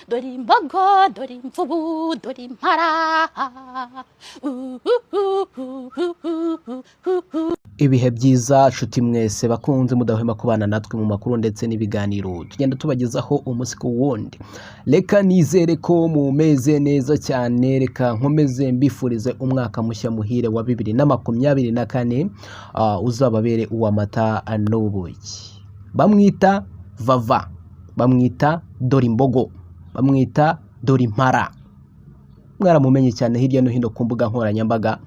Dorimbogo, dorimvubu, dorimpara. Ibihe byiza nshuti mwese bakunze mudahwema kubana natwe mu makuru ndetse n'ibiganiro tugenda tubagezaho umunsi ku wundi. Reka nizere ko mumeze neza cyane, reka nkomeze mbifurize umwaka mushya muhire wa 2024 uzababere uw'amata n'ubuki. Bamwita VAVA, bamwita Dorimbogo, bamwita Dorimpara. Mwaramumenye cyane hirya no hino ku mbuga nkoranyambaga,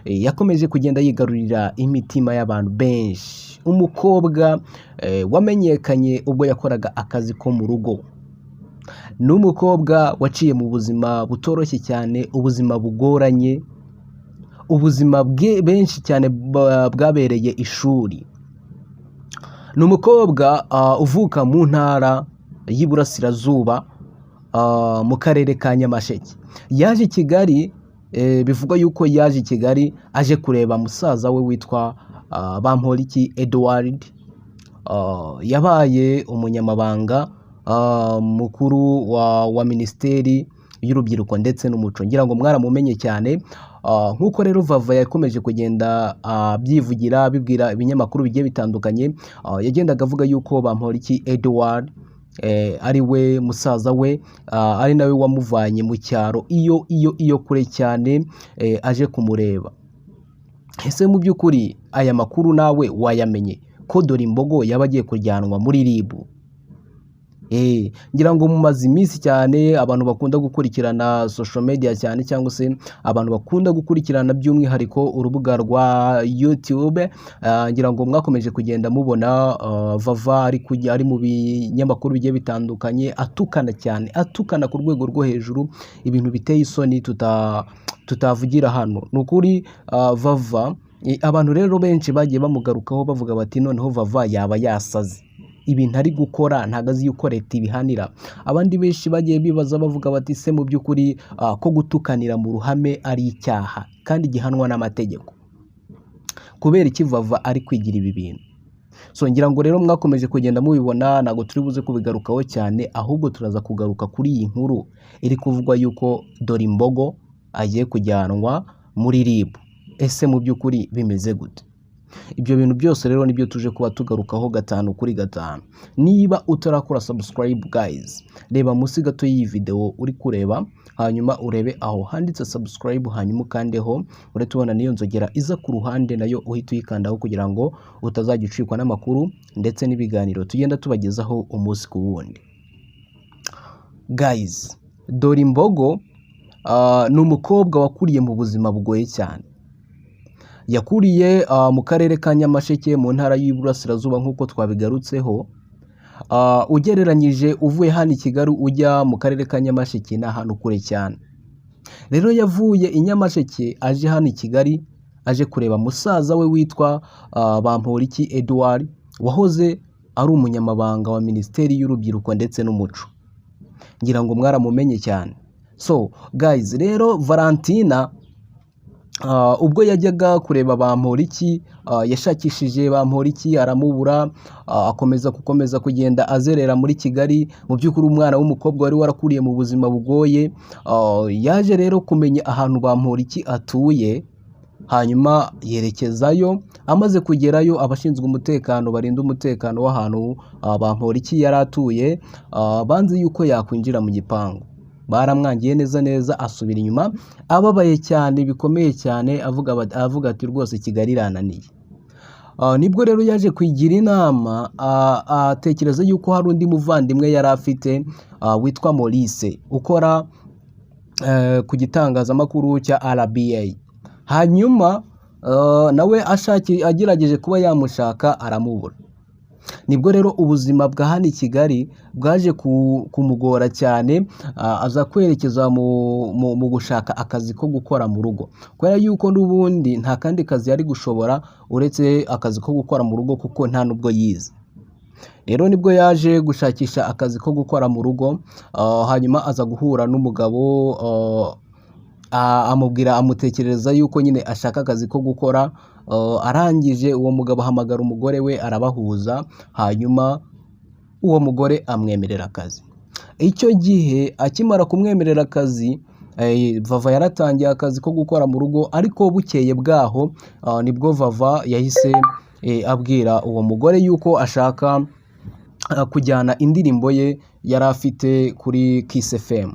yakomeje kugenda yigarurira imitima y'abantu benshi. Umukobwa wamenyekanye ubwo yakoraga akazi ko mu rugo. N'umukobwa waciye mu buzima butoroshye cyane, ubuzima bugoranye, ubuzima bwe benshi cyane bwabereye ishuri. N'umukobwa uvuka mu ntara y'Iburasirazuba mu karere ka Nyamasheke. Yaje Kigali, bivugwa yuko yaje Kigali aje kureba musaza we witwa Bamporiki Edouard. Yabaye umunyamabanga mukuru wa Minisiteri y'Urubyiruko ndetse n'Umuco. Ngira ngo mwaramumenye cyane. Nkuko rero VAVA yakomeje kugenda byivugira bibwira ibinyamakuru bigiye bitandukanye, yagendaga avuga yuko Bamporiki Edouard ari we musaza we, ari nawe wamuvanye mu cyaro iyo kure cyane aje kumureba. Ese mu by'ukuri aya makuru nawe wayamenye ko Dorimbogo yaba agiye kujyanwa muri RIB? Ngira ngo mumaze iminsi cyane abantu bakunda gukurikirana social media cyane, cyangwa se abantu bakunda gukurikirana by'umwihariko urubuga rwa YouTube, ngira ngo mwakomeje kugenda mubona VAVA ari mu binyamakuru bigiye bitandukanye atukana cyane, atukana ku rwego rwo hejuru, ibintu biteye isoni tutavugira hano. Nukuri VAVA, abantu rero benshi bagiye bamugarukaho bavuga bati noneho VAVA yaba yasaze, ibintu ari gukora ntago azi yuko leta ibihanira. Abandi benshi bagiye bibaza bavuga bati se mu by'ukuri ko gutukanira mu ruhame ari icyaha kandi gihanwa n'amategeko, kubera iki VAVA ari kwigira ibi bintu? So ngira ngo rero mwakomeje kugenda mubibona, ntago turi buze kubigarukaho cyane, ahubwo turaza kugaruka kuri iyi nkuru iri kuvugwa yuko Dorimbogo agiye kujyanwa muri RIB. Ese mu by'ukuri bimeze gute? Ibyo bintu byose rero nibyo tuje kuba tugarukaho 5 kuri 5. Niba utarakora subscribe guys, reba munsi gato y'iyi video uri kureba, hanyuma urebe aho handitse subscribe, hanyuma ukandeho uretubona niyo nzogera iza ku ruhande, nayo uhita uyikandaho kugira ngo utazagicikwa n'amakuru ndetse n'ibiganiro tugenda tubagezaho umunsi ku wundi. Guys, Dorimbogo ni umukobwa wakuriye mu buzima bugoye cyane. Yakuriye mu karere ka Nyamasheke mu ntara y'Iburasirazuba nk'uko twabigarutseho. Ugereranyije uvuye hano i Kigali ujya mu karere ka Nyamasheke ni ahantu kure cyane. Rero yavuye i Nyamasheke aje hano i Kigali, aje kureba musaza we witwa Bamporiki Edouard, wahoze ari umunyamabanga wa Minisiteri y'Urubyiruko ndetse n'Umuco. Ngira ngo mwaramumenye cyane. So guys, rero Valentina ubwo yajyaga kureba Bamporiki, yashakishije Bamporiki aramubura, akomeza kugenda azerera muri Kigali. Mu by'ukuri umwana w'umukobwa wari warakuriye mu buzima bugoye, yaje rero kumenya ahantu Bamporiki atuye, hanyuma yerekezayo. Amaze kugerayo, abashinzwe umutekano barinda umutekano w'ahantu Bamporiki yari atuye banze yuko yakwinjira mu gipangu. Baramwangiye neza, asubira inyuma ababaye cyane bikomeye cyane, avuga ati rwose Kigali irananiye. Nibwo rero yaje kwigira inama, atekereza yuko hari undi muvandimwe yari afite witwa Maurice ukora ku gitangazamakuru cya RBA. Hanyuma nawe agerageje kuba yamushaka aramubura. Nibwo rero ubuzima bwa hano i Kigali bwaje kumugora cyane, aza kwerekeza mu gushaka akazi ko gukora mu rugo, kubera yuko n'ubundi nta kandi kazi yari gushobora uretse akazi ko gukora mu rugo kuko nta nubwo yize. Rero nibwo yaje gushakisha akazi ko gukora mu rugo, hanyuma aza guhura n'umugabo amubwira amutekereza yuko nyine ashaka akazi ko gukora. Arangije uwo mugabo ahamagara umugore we arabahuza, hanyuma uwo mugore amwemerera akazi. Icyo gihe akimara kumwemerera akazi, Vava yaratangiye akazi ko gukora mu rugo, ariko bukeye bwaho nibwo Vava yahise abwira uwo mugore yuko ashaka kujyana indirimbo ye yari afite kuri Kiss FM.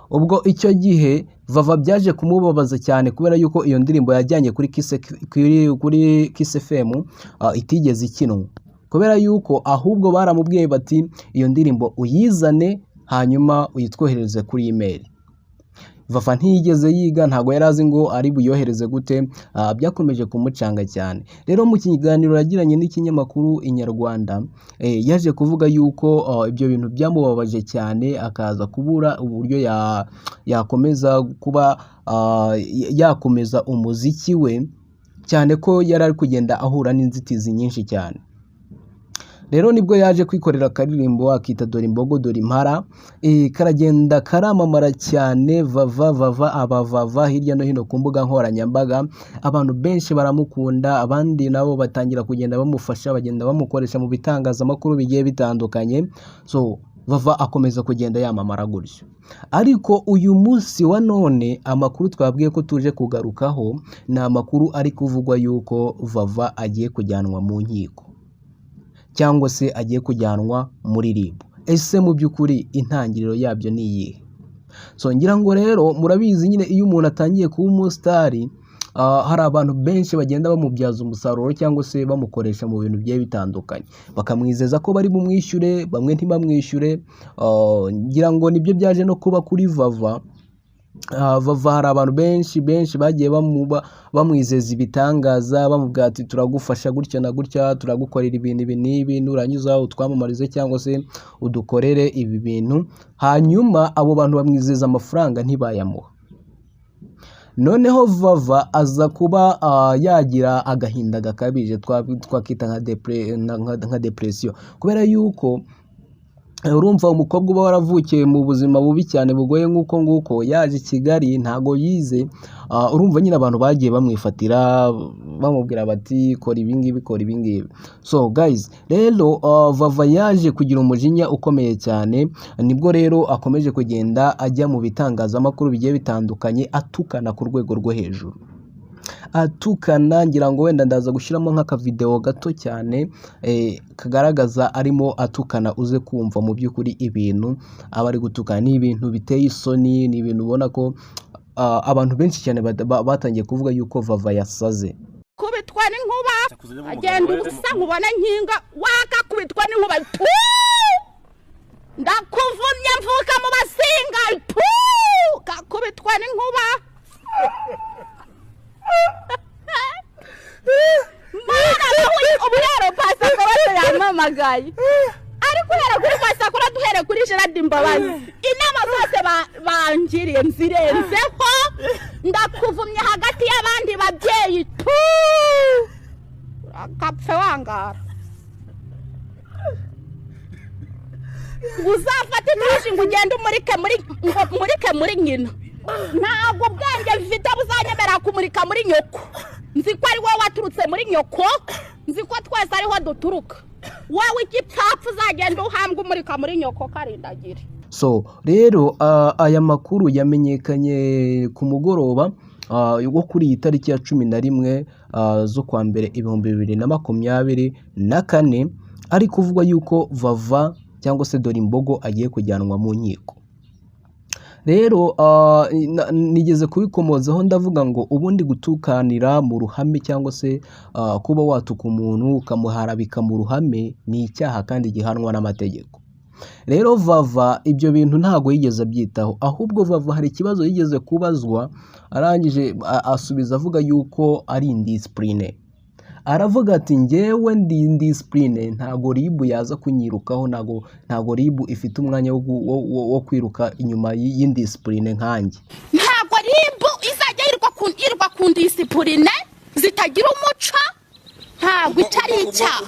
Ubwo icyo gihe Vava byaje kumubabaza cyane kubera yuko iyo ndirimbo yajyanye kuri Kiss FM itigeze ikinwa, kubera yuko ahubwo baramubwiye bati iyo ndirimbo uyizane hanyuma uyitwohereze kuri email. Vava ntiyigeze yiga, ntago yari azi ngo ari buyohereze gute. Byakomeje kumucanga cyane. Rero mu kiganiro yagiranye n'ikinyamakuru Inyarwanda, yaje kuvuga yuko ibyo bintu byamubabaje cyane, akaza kubura uburyo yakomeza kuba yakomeza umuziki we, cyane ko yari ari kugenda ahura n'inzitizi nyinshi cyane. Rero nibwo yaje kwikorera akaririmbo akita Dorimbogo Dorimpara, karagenda karamamara cyane. Vava hirya no hino ku mbuga nkoranyambaga, abantu benshi baramukunda, abandi nabo batangira kugenda bamufasha, bagenda bamukoresha mu bitangazamakuru bigiye bitandukanye. So Vava akomeza kugenda yamamara gutyo. Ariko uyu munsi wa none amakuru twabwiye ko tuje kugarukaho ni amakuru ari kuvugwa yuko Vava agiye kujyanwa mu nkiko, cyangwa se agiye kujyanwa muri RIB. Ese mu by'ukuri intangiriro yabyo ni iyihe? So ngira ngo rero murabizi nyine iyo umuntu atangiye kuba umusitari, hari abantu benshi bagenda bamubyaza umusaruro cyangwa se bamukoresha mu bintu bigiye bitandukanye, bakamwizeza ko bari bumwishyure, bamwe ntibamwishyure. Ngira ngo nibyo byaje no kuba kuri Vava. Vava hari abantu benshi bagiye bamwizeza ibitangaza, bamubwira ati turagufasha gutya na gutya, turagukorera ibintu ibi n'ibi, nurangiza utwamamarize cyangwa se udukorere ibi bintu. Hanyuma abo bantu bamwizeza amafaranga ntibayamuha. Noneho Vava aza kuba yagira agahinda gakabije, twakita nka depression, kubera yuko urumva umukobwa uba waravukiye mu buzima bubi cyane bugoye nguko yaje i Kigali, ntago yize. Urumva nyine abantu bagiye bamwifatira, bamubwira bati kora ibingibi, kora ibingibi. So guys, rero Vava yaje kugira umujinya ukomeye cyane, nibwo rero akomeje kugenda ajya mu bitangazamakuru bigiye bitandukanye atukana ku rwego rwo hejuru. Atukana, ngira ngo wenda ndaza gushyiramo nk'akavideo gato cyane kagaragaza arimo atukana, uze kumva mu by'ukuri ibintu aba ari gutukana. Ni ibintu biteye isoni, ni ibintu ubona ko abantu benshi cyane batangiye kuvuga yuko Vava yasaze. Kubitwa n'inkuba agenda ubusa nkubona nkinga, wakakubitwa n'inkuba ndakuvumye mvuka mu basinga kakubitwa n'inkuba. Uburero pasakora yamamagaye, ariko uhera kuri pasakora duhere kuri Gerard Mbabazi. Inama zose bangiriye nzirenzeho, ndakuvumye hagati y'abandi babyeyi akapfe wangara. Uzafata itashi ngo ugende umurike muri nyina. Ntabwo bwanjye mfite buzanyemera kumurika muri nyoko. Nzi ko ari wowe waturutse muri nyoko, nzi ko twese ariho duturuka. Wowe igipfapfu uzagenda uhambwa umurika muri nyoko karindagire. So rero aya makuru yamenyekanye ku mugoroba wo kuri iyi tariki ya 11 z'ukwa mbere 2024, ari kuvugwa yuko Vava cyangwa se Dorimbogo agiye kujyanwa mu nkiko. Rero nigeze kubikomozaho ndavuga ngo ubundi gutukanira mu ruhame cyangwa se kuba watuka umuntu ukamuharabika mu ruhame ni icyaha kandi gihanwa n'amategeko. Rero Vava ibyo bintu ntago yigeze abyitaho, ahubwo Vava hari ikibazo yigeze kubazwa, arangije asubiza avuga yuko ari indiscipline. Aravuga ati ngewe ndi indiscipline, ntago RIB yaza kunyirukaho, ntago RIB ifite umwanya wo kwiruka inyuma y'indiscipline nkanjye. Ntago RIB izajya yiruka ku discipline zitagira umuco. ntabwo icari icyaha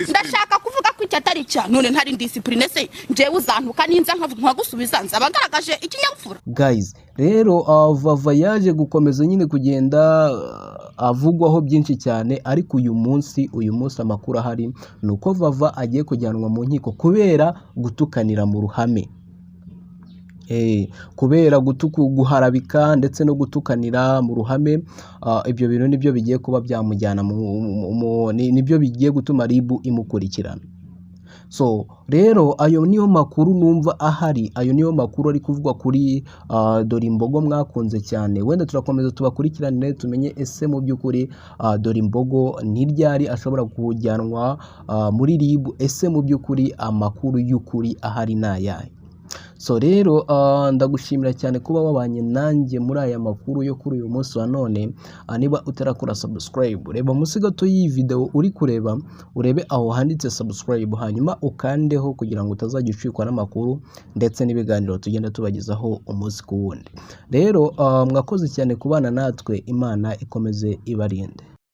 ndashaka kuvuga ko icyo atari icyaha none ntari discipline se njyewe uzantuka ninza nkagusubiza nzaba ngaragaje ikinyabupfura. Guys, rero Vava yaje gukomeza nyine kugenda avugwaho byinshi cyane, ariko uyu munsi amakuru ahari ni uko Vava agiye kujyanwa mu nkiko kubera gutukanira mu ruhame, kubera guharabika ndetse no gutukanira mu ruhame. Ibyo bintu nibyo bigiye kuba byamujyana nibyo bigiye gutuma RIB imukurikirana. So rero ayo niyo makuru numva ahari, ayo niyo makuru ari kuvugwa kuri Dorimbogo Mwakunze cyane. Wenda turakomeza tubakurikiranire tumenye ese mu by'ukuri Dorimbogo n'iryari ashobora kujyanwa muri RIB, ese mu by'ukuri amakuru y'ukuri ahari n'ayahe. So rero ndagushimira cyane kuba wabanye nanjye muri aya makuru yo kuri uyu munsi wa none. Niba utarakora subscribe, reba munsi gato y'iyi video uri kureba, urebe aho handitse subscribe, hanyuma ukandeho kugira ngo utazajya ucikwa n'amakuru ndetse n'ibiganiro tugenda tubagezaho umunsi ku wundi. Rero mwakoze cyane kubana natwe, Imana ikomeze ibarinde.